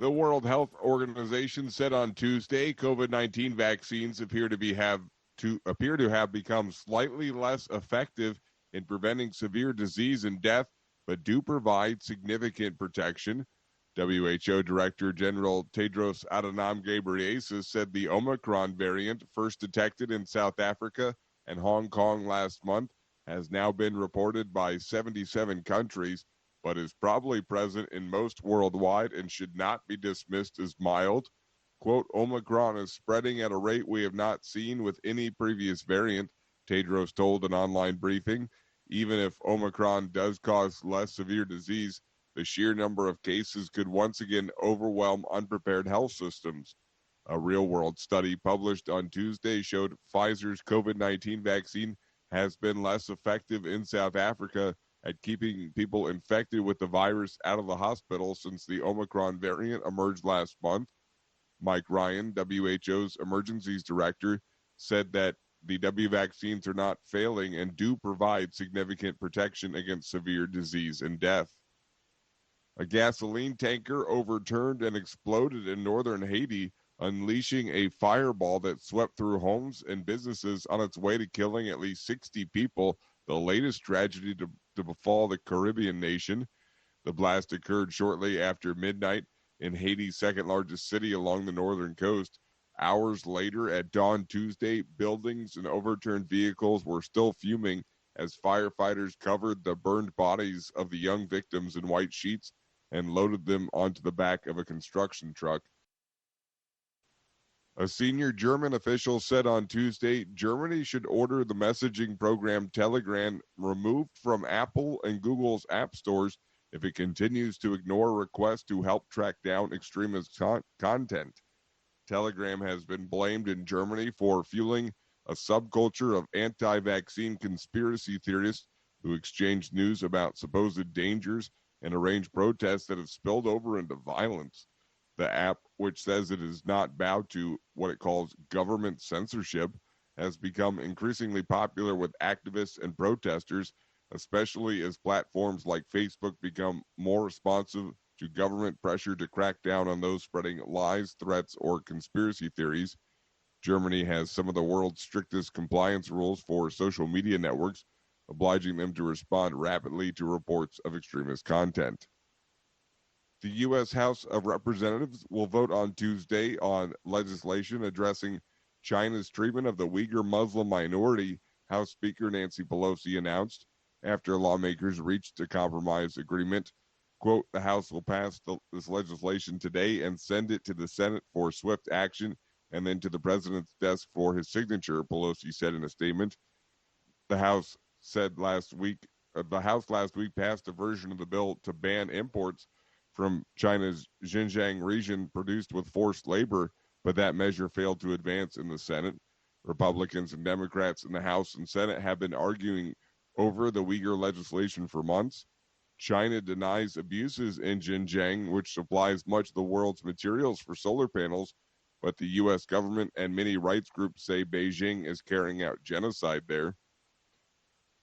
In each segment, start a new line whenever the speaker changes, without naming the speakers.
The World Health Organization said on Tuesday COVID-19 vaccines appear to have become slightly less effective in preventing severe disease and death, but do provide significant protection. WHO Director General Tedros Adhanom Ghebreyesus said the Omicron variant, first detected in South Africa and Hong Kong last month, has now been reported by 77 countries, but is probably present in most worldwide and should not be dismissed as mild. Quote, Omicron is spreading at a rate we have not seen with any previous variant, Tedros told an online briefing. Even if Omicron does cause less severe disease, the sheer number of cases could once again overwhelm unprepared health systems. A real-world study published on Tuesday showed Pfizer's COVID-19 vaccine has been less effective in South Africa at keeping people infected with the virus out of the hospital since the Omicron variant emerged last month. Mike Ryan, WHO's emergencies director, said that the W vaccines are not failing and do provide significant protection against severe disease and death. A gasoline tanker overturned and exploded in northern Haiti, unleashing a fireball that swept through homes and businesses on its way to killing at least 60 people, the latest tragedy to befall the Caribbean nation. The blast occurred shortly after midnight in Haiti's second largest city along the northern coast. Hours later, at dawn Tuesday, buildings and overturned vehicles were still fuming as firefighters covered the burned bodies of the young victims in white sheets and loaded them onto the back of a construction truck. A senior German official said on Tuesday Germany should order the messaging program Telegram removed from Apple and Google's app stores if it continues to ignore requests to help track down extremist content. Telegram has been blamed in Germany for fueling a subculture of anti-vaccine conspiracy theorists who exchange news about supposed dangers and arrange protests that have spilled over into violence. The app, which says it is not bowed to what it calls government censorship, has become increasingly popular with activists and protesters, especially as platforms like Facebook become more responsive to government pressure to crack down on those spreading lies, threats, or conspiracy theories. Germany has some of the world's strictest compliance rules for social media networks, obliging them to respond rapidly to reports of extremist content. The U.S. House of Representatives will vote on Tuesday on legislation addressing China's treatment of the Uyghur Muslim minority, House Speaker Nancy Pelosi announced, after lawmakers reached a compromise agreement. Quote, the House will pass this legislation today and send it to the Senate for swift action and then to the president's desk for his signature, Pelosi said in a statement. The House last week passed a version of the bill to ban imports from China's Xinjiang region produced with forced labor, but that measure failed to advance in the Senate. Republicans and Democrats in the House and Senate have been arguing over the Uyghur legislation for months. China denies abuses in Xinjiang, which supplies much of the world's materials for solar panels, but the U.S. government and many rights groups say Beijing is carrying out genocide there.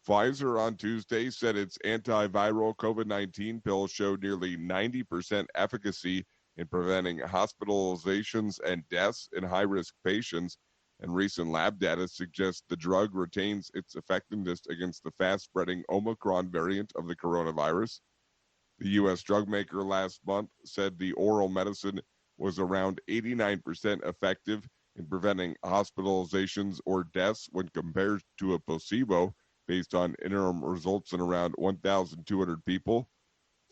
Pfizer on Tuesday said its antiviral COVID-19 pill showed nearly 90% efficacy in preventing hospitalizations and deaths in high-risk patients, and recent lab data suggests the drug retains its effectiveness against the fast-spreading Omicron variant of the coronavirus. The U.S. drug maker last month said the oral medicine was around 89% effective in preventing hospitalizations or deaths when compared to a placebo, based on interim results in around 1,200 people.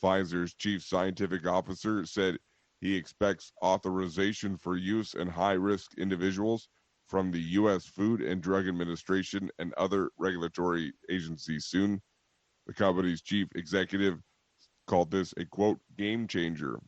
Pfizer's chief scientific officer said he expects authorization for use in high-risk individuals from the U.S. Food and Drug Administration and other regulatory agencies soon. The company's chief executive called this a, quote, game changer.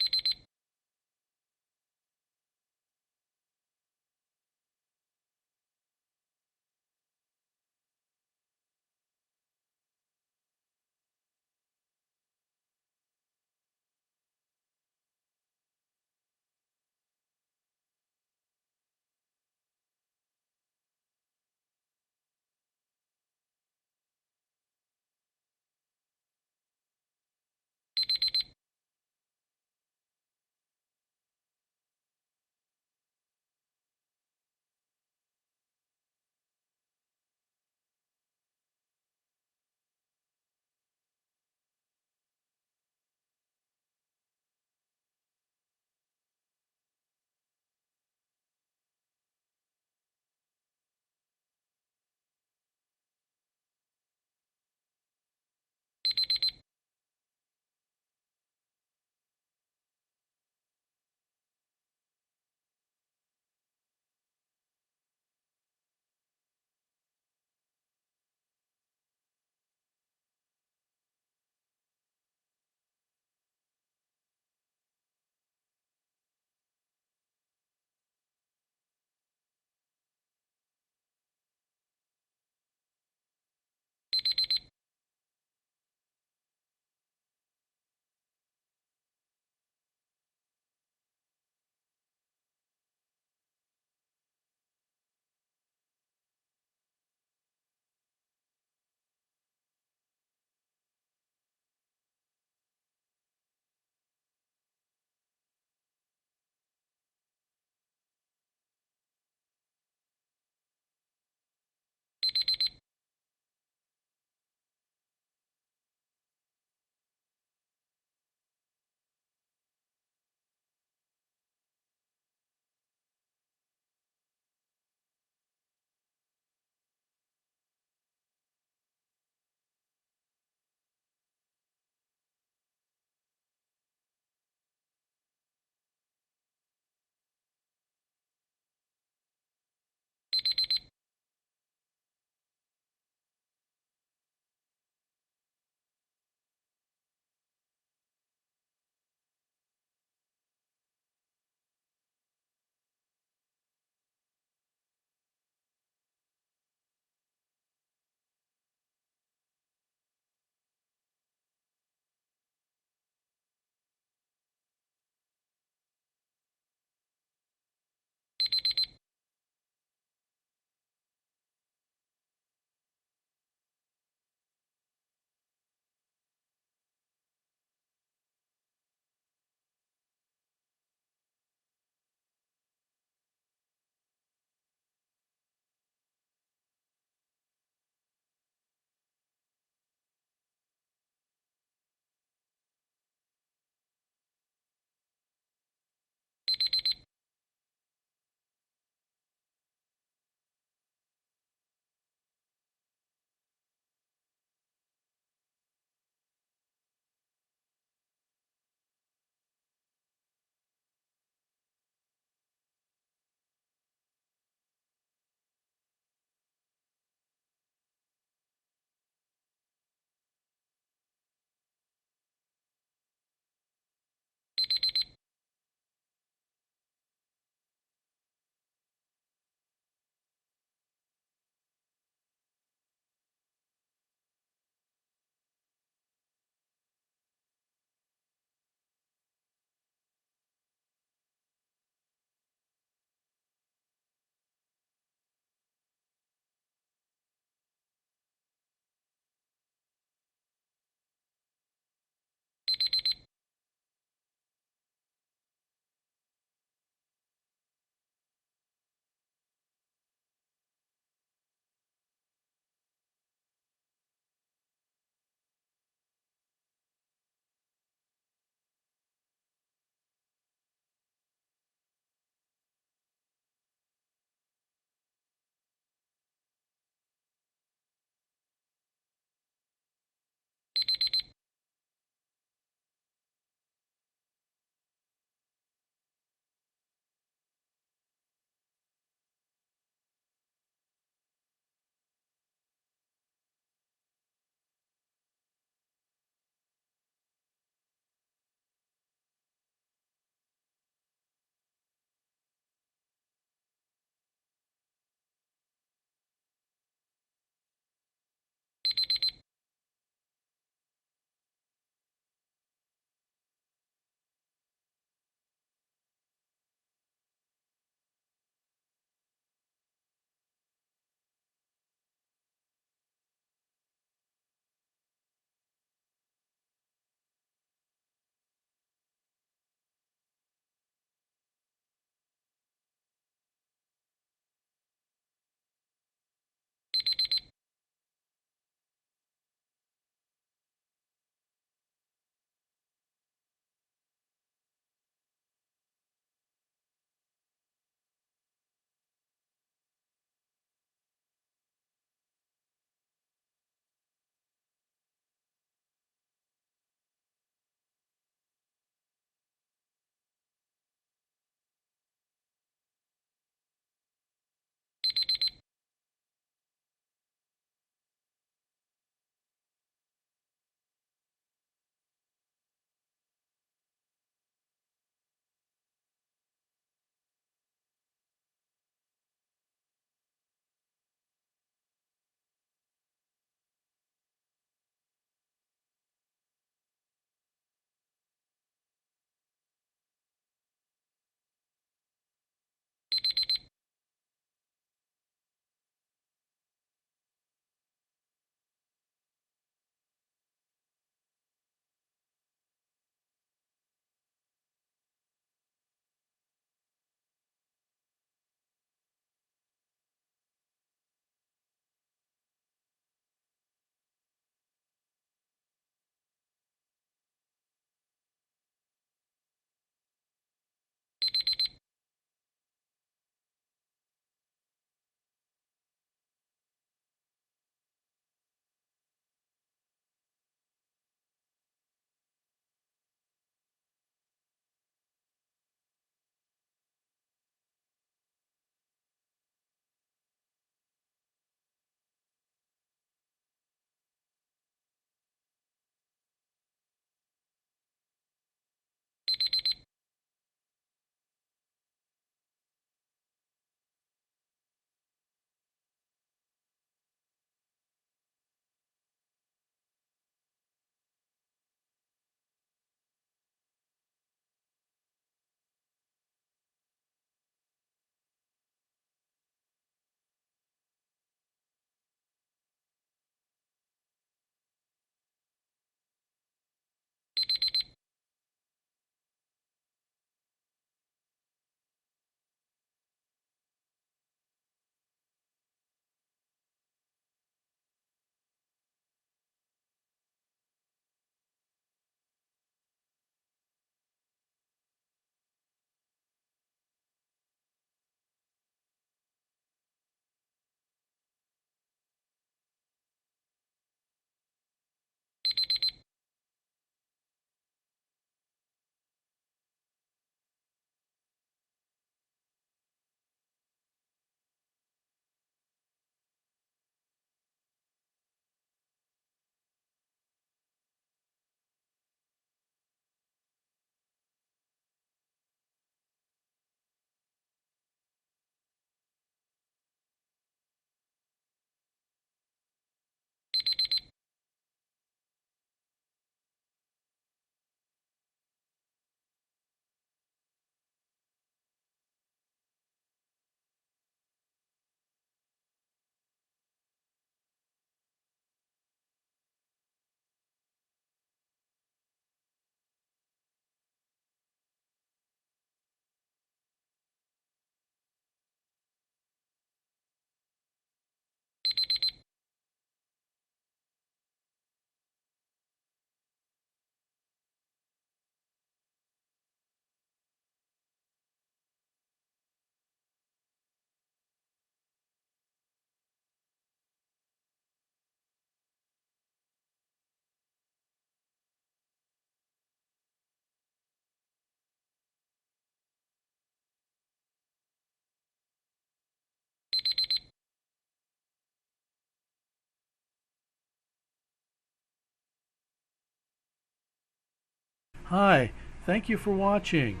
Hi, thank you for watching.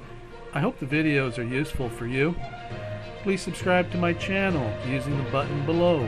I hope the videos are useful for you. Please subscribe to my channel using the button below.